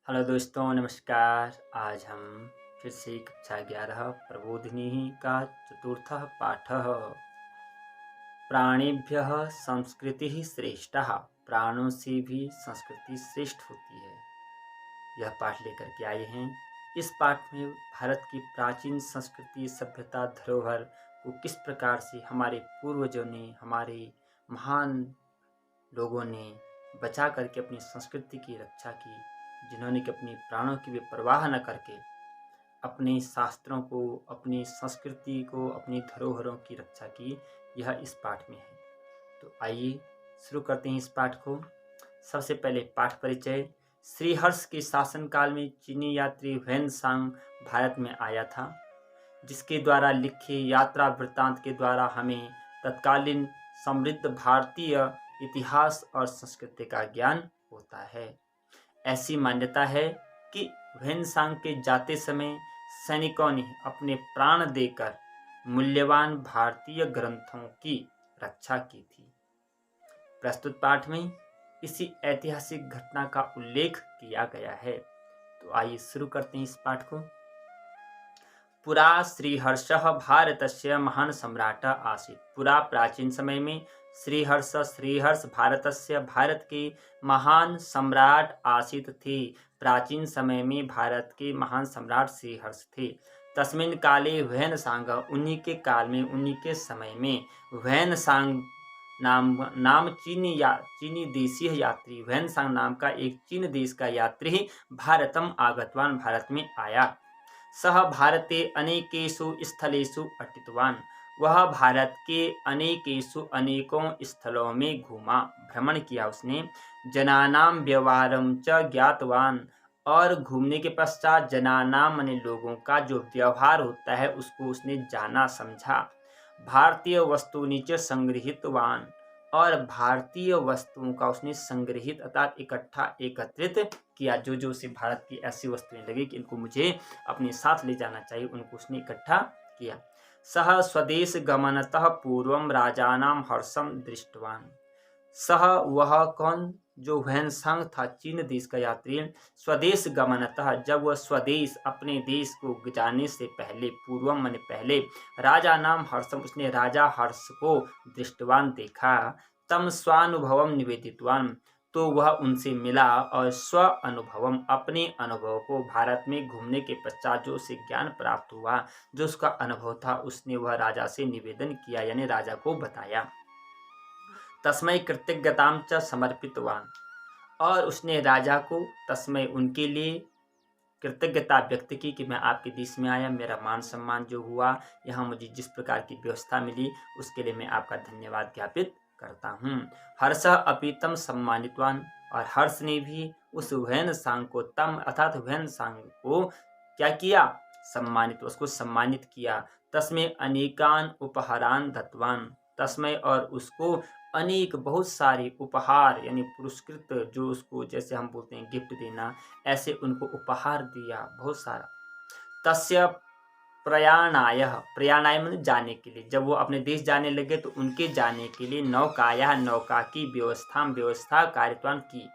Hello दोस्तों, नमस्कार। आज हम फिर से कक्षा 11 प्रबोधिनी का चतुर्थ पाठ प्राणेभ्यः संस्कृति श्रेष्ठा। प्राणों से भी संस्कृति श्रेष्ठ होती है, यह पाठ लेकर के आए हैं। इस पाठ में भारत की प्राचीन संस्कृति, सभ्यता, धरोहर को किस प्रकार से हमारे पूर्वजों ने, हमारे महान लोगों ने बचा करके अपनी संस्कृति की रक्षा की, जिन्होंने कि अपने प्राणों की भी परवाह न करके अपने शास्त्रों को, अपनी संस्कृति को, अपनी धरोहरों की रक्षा की, यह इस पाठ में है। तो आइए शुरू करते हैं इस पाठ को। सबसे पहले पाठ परिचय। श्रीहर्ष के शासनकाल में चीनी यात्री ह्वेन-सांग भारत में आया था, जिसके द्वारा लिखे यात्रा वृत्तांत के द्वारा हमें तत्कालीन समृद्ध भारतीय इतिहास और संस्कृति का ज्ञान होता है। ऐसी मान्यता है कि ह्वेन-सांग के जाते समय सैनिकों ने अपने प्राण देकर मूल्यवान भारतीय ग्रंथों की रक्षा की थी। प्रस्तुत पाठ में इसी ऐतिहासिक घटना का उल्लेख किया गया है। तो आइए शुरू करते हैं इस पाठ को। पुरा श्रीहर्षः भारतस्य महान सम्राट आसीत्। पुरा प्राचीन समय में श्रीहर्ष भारत के महान सम्राट आसीत् थे। प्राचीन समय में भारत के महान सम्राट श्रीहर्ष थे। तस्मिन् काले ह्वेन-सांग, उन्हीं के काल में, उन्हीं के समय में ह्वेन-सांग नाम चीनी देशीय यात्री, ह्वेन-सांग नाम का एक चीन देश का यात्री भारतम आगतवान, भारत में आया। सह भारते अनेकेषु स्थलेषु अटितवान्, वह भारत के अनेकों स्थलों में घूमा, भ्रमण किया उसने। जनानाम व्यवहारं च ज्ञातवान्, और घूमने के पश्चात जनानाम माने लोगों का जो व्यवहार होता है उसको उसने जाना, समझा। भारतीय वस्तूनि च संगृहीतवान्, और भारतीय वस्तुओं का उसने संग्रहित अर्थात एकत्रित किया। जो जो उसे भारत की ऐसी वस्तुएं लगी कि इनको मुझे अपने साथ ले जाना चाहिए, उनको उसने इकट्ठा किया। सह स्वदेश गमनतः पूर्वम राजानाम हर्षम दृष्टवान। सह, वह कौन, जो ह्वेन-सांग था, चीन देश का यात्री, स्वदेश गमनतः, जब वह स्वदेश अपने देश को जाने से पहले, पूर्वम माने पहले, राजा नाम हर्षम, उसने राजा हर्ष को दृष्टवान देखा। तम स्वानुभवम निवेदितवान, तो वह उनसे मिला और स्व अनुभवम, अपने अनुभव को, भारत में घूमने के पश्चात जो उसे ज्ञान प्राप्त हुआ, जो उसका अनुभव था, उसने वह राजा से निवेदन किया, यानी राजा को बताया। तस्मै कृतज्ञतां च समर्पितवान, और उसने राजा को, तस्मै उनके लिए, कृतज्ञता व्यक्त की कि मैं आपके देश में आया, मेरा मान सम्मान जो हुआ, यहाँ मुझे जिस प्रकार की व्यवस्था मिली, उसके लिए मैं आपका धन्यवाद ज्ञापित करता हूँ। हर्षः अपि तम सम्मानितवान, और हर्ष ने भी उस ह्वेन-सांग को, तम अर्थात ह्वेन-सांग को क्या किया, सम्मानित, उसको सम्मानित किया। तस्मै अनेकान उपहारान दत्तवान, तस्मै, और उसको अनेक, बहुत सारे उपहार यानी पुरस्कृत, जो उसको जैसे हम बोलते हैं गिफ्ट देना, ऐसे उनको उपहार दिया बहुत सारा। तस्य प्रयाणाय, प्रयाणाय माने जाने के लिए, जब वो अपने देश जाने लगे तो उनके जाने के लिए नौकाया, नौका की व्यवस्था कार्यत्वान की।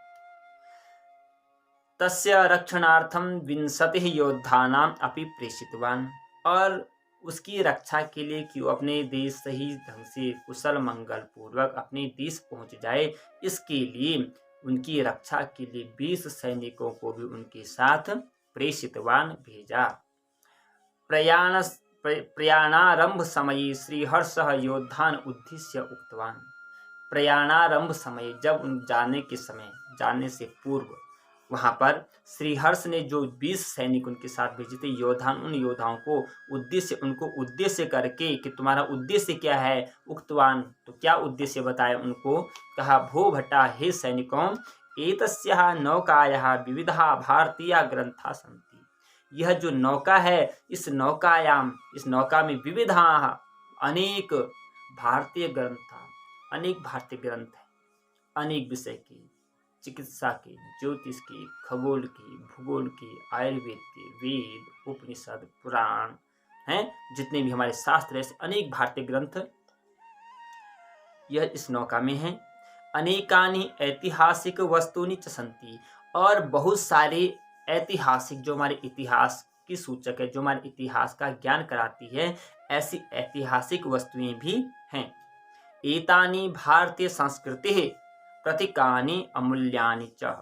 तस्य रक्षणार्थम 20 योद्धानाम अपि प्रेषितवान, और उसकी रक्षा के लिए कि वो अपने देश सही ढंग से कुशल मंगल पूर्वक अपने देश पहुंच जाए, इसके लिए उनकी रक्षा के लिए 20 सैनिकों को भी उनके साथ प्रेषितवान भेजा। प्रयाणारंभ समये श्रीहर्षः योद्धान उद्देश्य उक्तवान। प्रयाणारंभ समय, जब उन जाने के समय, जाने से पूर्व, वहां पर श्रीहर्ष ने जो 20 सैनिक उनके साथ भेजे थे, योद्धान, उन योद्धाओं को उनको उद्देश्य करके कि तुम्हारा उद्देश्य क्या है, उक्तवान, तो क्या उद्देश्य बताया उनको, कहा, भो भट्टा, हे सैनिकों, एतस्याः नौकायाः विविधा भारतीय ग्रंथा सन्ति। यह जो नौका है, इस नौका में विविधा, अनेक भारतीय ग्रंथ, अनेक भारतीय ग्रंथ है, अनेक विषय की, चिकित्सा की, ज्योतिष की, खगोल की, भूगोल की, आयुर्वेद की, वेद, उपनिषद, पुराण हैं, जितने भी हमारे शास्त्र ऐसे अनेक भारतीय ग्रंथ यह इस नौका में हैं। अनेकानि ऐतिहासिक वस्तुनि च सन्ति, और बहुत सारे ऐतिहासिक, जो हमारे इतिहास की सूचक है, जो हमारे इतिहास का ज्ञान कराती है, ऐसी ऐतिहासिक वस्तुएं भी हैं। एतानि भारतीय संस्कृति प्रतीकानि अमूल्यानि च।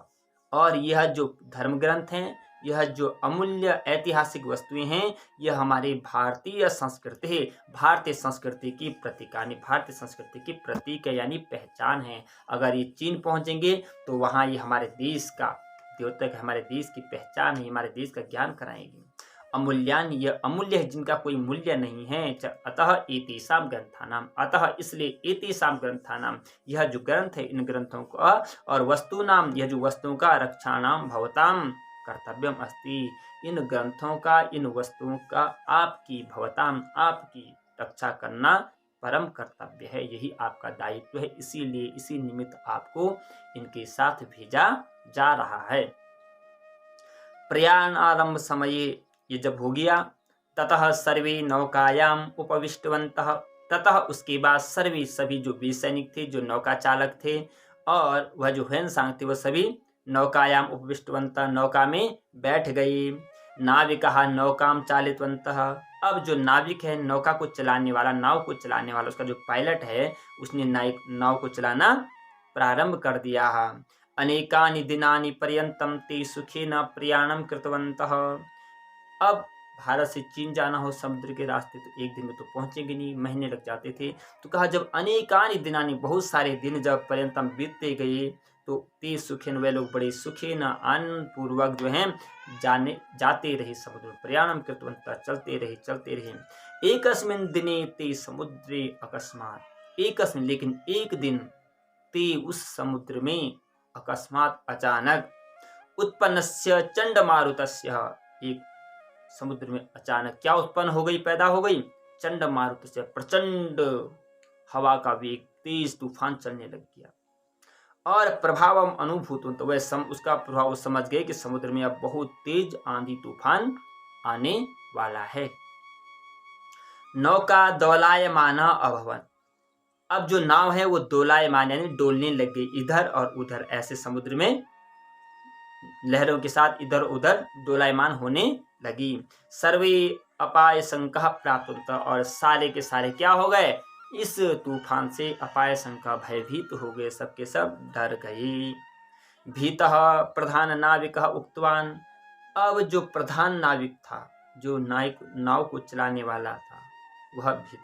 और यह जो धर्म ग्रंथ हैं, यह जो अमूल्य ऐतिहासिक वस्तुएं हैं, यह हमारी भारतीय संस्कृति, भारतीय संस्कृति की प्रतीकानि, भारतीय संस्कृति की प्रतीक है, यानी पहचान है। अगर ये चीन पहुंचेंगे तो वहां ये हमारे देश का द्योतक, हमारे देश की पहचान है, हमारे देश का ज्ञान कराएंगे। अमूल्यान, यह अमूल्य है, जिनका कोई मूल्य नहीं है। अतः एतेषां ग्रंथानाम, अतः इसलिए एतेषां ग्रंथानाम, यह जो ग्रंथ है, इन ग्रंथों का और वस्तुनाम, यह जो वस्तुओं का रक्षाणाम भवताम कर्तव्यम अस्ति, इन ग्रंथों का, इन वस्तुओं का आपकी भवताम, आपकी रक्षा करना परम कर्तव्य है, यही आपका दायित्व है। इसीलिए इसी निमित्त आपको इनके साथ भेजा जा रहा है। प्रयाण आरंभ समये, ये जब हो गया, ततः सर्वे नौकायाम उपविष्टवन्तः, ततः उसके बाद सर्वे, सभी जो वीर सैनिक थे, जो नौका चालक थे और वह जो ह्वेनसांग थे, वह सभी नौकायाम उपविष्टवन्तः, नौका में बैठ गए। नाविकः नौकाम चालितवन्तः, अब जो नाविक है, नौका को चलाने वाला, नाव को चलाने वाला, उसका जो पायलट है, उसने नाव को चलाना प्रारंभ कर दिया। अनेकानि दिनानि पर्यन्तं ते सुखेन प्रयाणं कृतवन्तः। अब भारत से चीन जाना हो समुद्र के रास्ते तो एक दिन में तो पहुंचेंगे नहीं, महीने लग जाते थे। तो कहा जब अनेकानि दिनानि, बहुत सारे दिन जब पर्यंतम बीतते गए, तो ते सुखेन, वे लोग बड़े सुखेन आनंद पूर्वक जो है जाते रहे समुद्र, प्रयाणम कृतवन्तः, चलते रहे। एकस्मिन् दिने ते समुद्रे अकस्मात, एकस्मिन्, लेकिन एक दिन, ते उस समुद्र में, अकस्मात अचानक, उत्पन्नस्य चंडमारुतस्य, एक समुद्र में अचानक क्या उत्पन्न हो गई, पैदा हो गई, चंडमारुतस्य, प्रचंड हवा का वेग, तेज तूफान चलने लग गया। और प्रभावम अनुभूत, तो वह उसका प्रभाव समझ गए कि समुद्र में अब बहुत तेज आंधी तूफान आने वाला है। नौका दोलायमान अभवत, अब जो नाव है वो दोलायमान, यानी डोलने लग गई, इधर और उधर, ऐसे समुद्र में लहरों के साथ इधर उधर दोलायमान होने लगी। सर्वे अपाय शंका प्राप्त, और सारे के सारे क्या हो गए, इस तूफान से अपाय शंका, भयभीत हो गए, सबके सब डर गए। भीतः प्रधान नाविकः उक्तवान, अब जो प्रधान नाविक था, जो नाव को चलाने वाला था,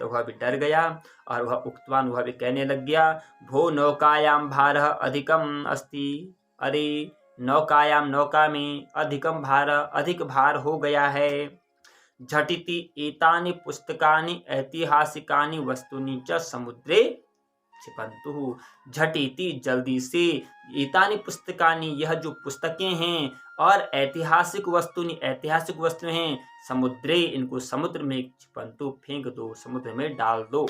वह भी डर गया, और वह उक्तवान, वह भी कहने लग गया, भो नौकायाम भारः अधिकम अस्ति, अरे नौकायाम, नौका में, अधिकम भार, अधिक भार हो गया है। झटिति एतानि पुस्तकानि ऐतिहासिकानि वस्तुनि च समुद्रे क्षिपन्तु, झटिति, जल्दी से, एतानि पुस्तकानि, यह जो पुस्तकें हैं, और ऐतिहासिक वस्तुनि, ऐतिहासिक वस्तुएं हैं, समुद्रे, इनको समुद्र में क्षिपन्तु, फेंक दो, समुद्र में डाल दो।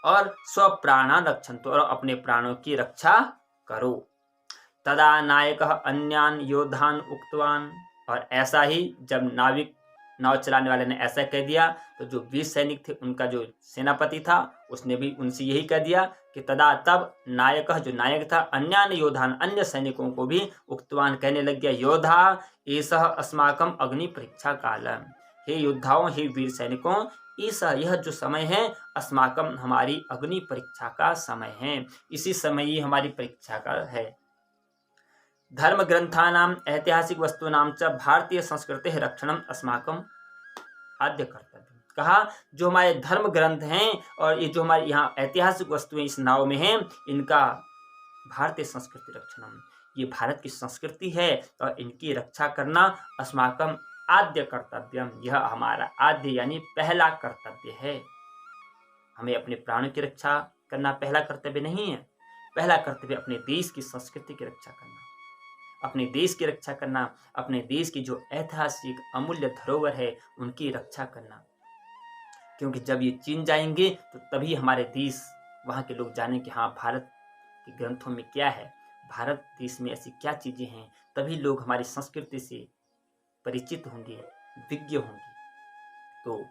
और स्वप्राणान् रक्षन्तु, और अपने प्राणों की रक्षा करो। तदा नायकः अन्यान योद्धान उक्तवान, और ऐसा ही जब नाव चलाने वाले ने ऐसा कह दिया, तो जो वीर सैनिक थे, उनका जो सेनापति था, उसने भी उनसे यही कह दिया कि तदा, तब नायकः, जो नायक था, अन्यान योद्धान, अन्य सैनिकों को भी उक्तवान, कहने लग गया, योद्धा एषः अस्माकं अग्नि परीक्षा काल, हे योद्धाओं, हे वीर सैनिकों, यह जो समय है, अस्माकम, हमारी अग्नि परीक्षा का समय है, इसी समय ही हमारी परीक्षा का है। धर्म ग्रंथानाम ऐतिहासिक वस्तूनाम च भारतीय संस्कृति रक्षणम अस्माकम आद्य कर्तव्य, कहा जो हमारे धर्म ग्रंथ हैं और ये जो हमारे यहाँ ऐतिहासिक वस्तुएं इस नाव में हैं, इनका भारतीय संस्कृति रक्षणम, ये भारत की संस्कृति है और इनकी रक्षा करना अस्माकम आद्य कर्तव्यम, यह हमारा आद्य यानी पहला कर्तव्य है। हमें अपने प्राणों की रक्षा करना पहला कर्तव्य नहीं है, पहला कर्तव्य अपने देश की संस्कृति की रक्षा करना, अपने देश की रक्षा करना, अपने देश की जो ऐतिहासिक अमूल्य धरोहर है उनकी रक्षा करना। क्योंकि जब ये चीन जाएंगे तो तभी हमारे देश, वहाँ के लोग जाने कि हाँ, भारत के ग्रंथों में क्या है, भारत देश में ऐसी क्या चीजें हैं, तभी लोग हमारी संस्कृति से परिचित होंगे, विज्ञ होंगे। तो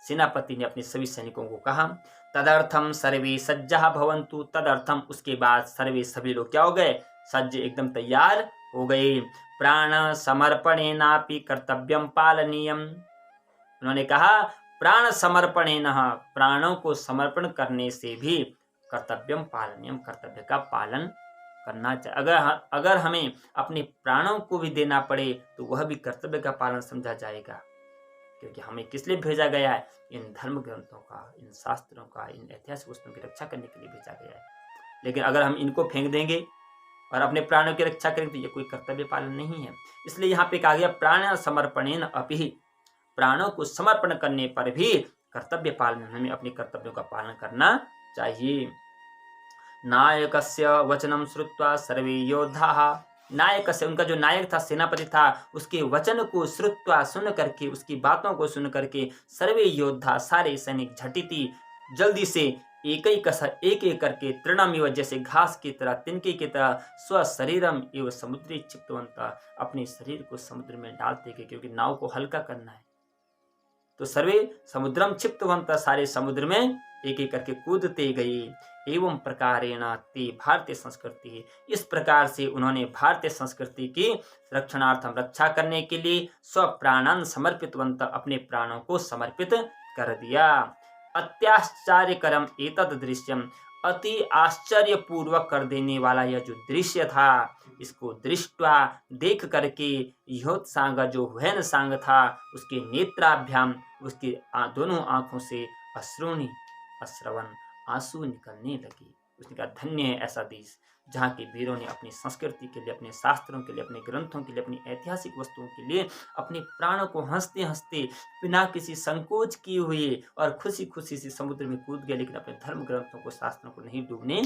सेनापति ने अपने सभी सैनिकों को कहा, तदर्थम सर्वे सज्जा भवन्तु, तदर्थम, उसके बाद सर्वे, सभी लोग क्या हो गए, सज्ज, एकदम तैयार हो गए। प्राण समर्पणेनापि कर्तव्यम पालनीयम। उन्होंने कहा प्राण समर्पणेन, प्राणों को समर्पण करने से भी कर्तव्यम पालनीयम, कर्तव्य का पालन करना चाहिए। अगर हमें अपने प्राणों को भी देना पड़े तो वह भी कर्तव्य का पालन समझा जाएगा, क्योंकि हमें किस लिए भेजा गया है? इन धर्म ग्रंथों का, इन शास्त्रों का, इन ऐतिहासिक वस्तुओं की रक्षा करने के लिए भेजा गया है। लेकिन अगर हम इनको फेंक देंगे और अपने प्राणों की रक्षा करेंगे तो ये कोई कर्तव्य पालन नहीं है। इसलिए यहाँ पे कहा गया प्राण समर्पणेन अपि, प्राणों को समर्पण करने पर भी कर्तव्य पालन, हमें अपने कर्तव्यों का पालन करना चाहिए। नायकस्य वचनम श्रुत्वा सर्वे योद्धाः, नायक से, उनका जो नायक था, सेनापति था, उसके वचन को श्रुत्वा, सुन करके, उसकी बातों को सुन करके, सर्वे योद्धा, सारे सैनिक झटिति, जल्दी से, एक एक करके, तृणमिव, जैसे घास की तरह, तिनके की तरह, स्व शरीरम एवं समुद्री क्षिप्तवंत, अपने शरीर को समुद्र में डालते गए, क्योंकि नाव को हल्का करना है। तो सर्वे समुद्रम क्षिप्तवंत, सारे समुद्र में एक एक करके कूदते गए। एवं प्रकारेण ते भारतीय संस्कृति, इस प्रकार से उन्होंने भारतीय संस्कृति की रक्षणार्थम, रक्षा करने के लिए स्वप्राणान समर्पितवंत, अपने प्राणों को समर्पित कर दिया। अत्याश्चर्यकरम एतद दृश्यम, अति आश्चर्यपूर्वक कर देने वाला यह जो दृश्य था, इसको दृष्टवा, देख करके, योत्सांग, जो वैन सांग था, उसके नेत्राभ्याम, उसकी दोनों आंखों से अश्रुणी, अश्रवन, आंसू निकलने लगे। उसने कहा धन्य है ऐसा देश जहाँ के वीरों ने अपनी संस्कृति के लिए, अपने शास्त्रों के लिए, अपने ग्रंथों के लिए, अपनी ऐतिहासिक वस्तुओं के लिए अपने प्राणों को हंसते हंसते, बिना किसी संकोच किए हुए और खुशी खुशी से समुद्र में कूद गए, लेकिन अपने धर्म ग्रंथों को, शास्त्रों को नहीं डूबने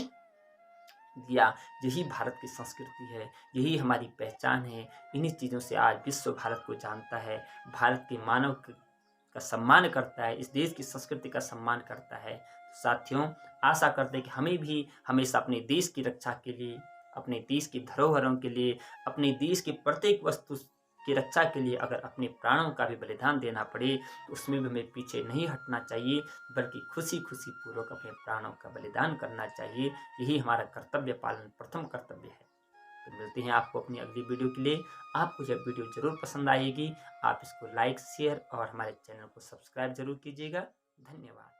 दिया। यही भारत की संस्कृति है, यही हमारी पहचान है। इन्हीं चीज़ों से आज विश्व भारत को जानता है, भारत के मानव का सम्मान करता है, इस देश की संस्कृति का सम्मान करता है। साथियों, आशा करते हैं कि हमें भी हमेशा अपने देश की रक्षा के लिए, अपने देश की धरोहरों के लिए, अपने देश की प्रत्येक वस्तु की रक्षा के लिए अगर अपने प्राणों का भी बलिदान देना पड़े तो उसमें भी हमें पीछे नहीं हटना चाहिए, बल्कि खुशी खुशी पूर्वक अपने प्राणों का बलिदान करना चाहिए। यही हमारा कर्तव्य पालन प्रथम कर्तव्य है। तो मिलते हैं आपको अपनी अगली वीडियो के लिए। आपको यह वीडियो जरूर पसंद आएगी, आप इसको लाइक, शेयर और हमारे चैनल को सब्सक्राइब जरूर कीजिएगा। धन्यवाद।